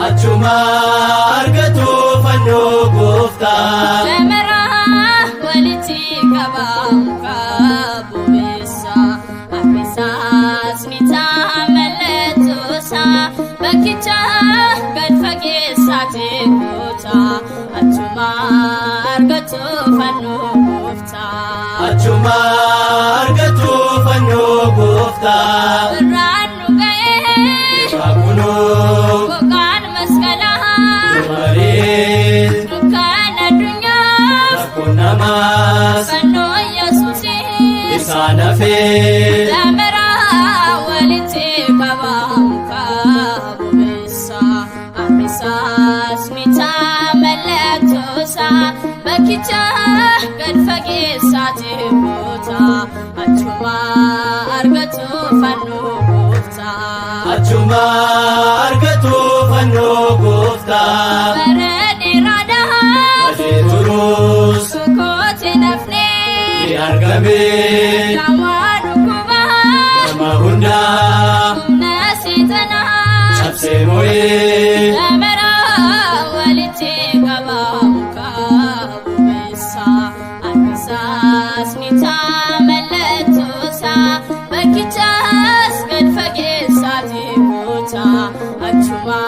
Achuma argatu fanno gofta Jamara waliti kabamka bubesa Abisas mita meletusa Bakicha gadfage sate kota Achuma argatu fanno gofta Achuma argatu fanno gofta Ranu gaye Bakuno Kokan maskala Maris Dukana dunya Namas Fanno Yesusi Isana fe Jamara waliti kabamka bubesa Abisas mita meletusa Bakicha gadfage sate kota Achuma argatu fanno gofta Achuma argatu fanno gofta Barani rada Ajeturus Sukote nafne argame Kamanu kuba Mahunda Nasitana Chapse moye Jamara waliti kabamka bubesa Abisas mita meletusa Bakichas gadfage sate kota Achuma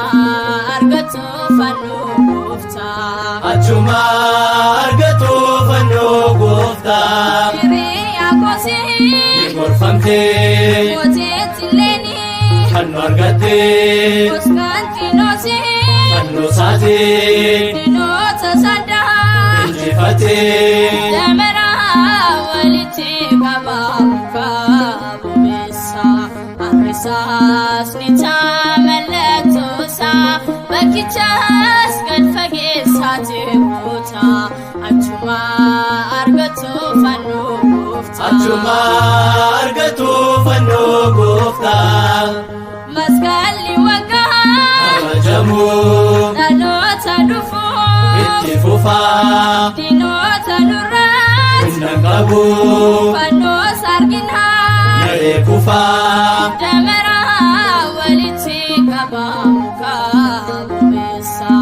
argatu fanno gofta Achuma argatu fanno gofta Hiriya kosi Gorfamte Moteetti leni Fanno argatte Koskanti nosi Fanno saate Dinota sada Injifate Jamara waliti kabamka bubesa Abisas mita meletusa Bakichas gadfage sate kota Achuma argatu fanno gofta Achuma argatu fanno gofta Maskalli wagga Amajamu Dhalota dhufu Itti fufa Dinota nurrat Humna qabu Fanno sargina Naree kufa Jamara waliti kabamka bubesa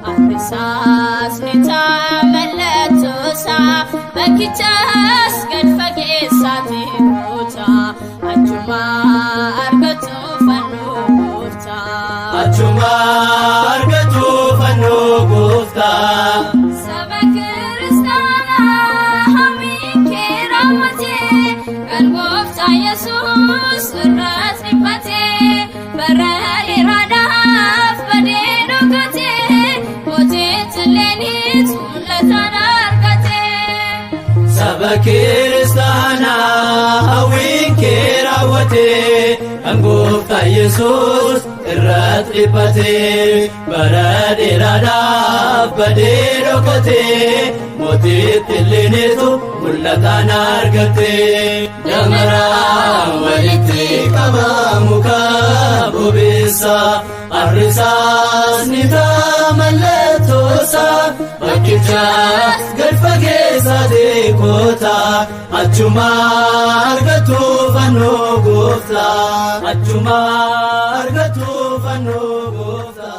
Abisas mita meletusa Bakichas gadfage sate kota Achuma argatu fanno gofta Achuma argatu fanno gofta Saba Kiristana hawwiin kee raawwate Kan gooftaa Yesuus irratti dhiphate Bara dheeraadhaaf badee dhokate Mootichi illeenis mul'atan argate Saba Kiristaana hawwiin kee raawwate Kan gooftaa Yesuus irratti dhiphate Bara dheeraadhaaf badee dhokate Mootichi illeenis mul'atan argate Jamara walitti qabamuka bubesa Abisas mita meletusa Bakichas gadfage sate kota Achuma argatu fanno gofta Achuma argatu fanno gofta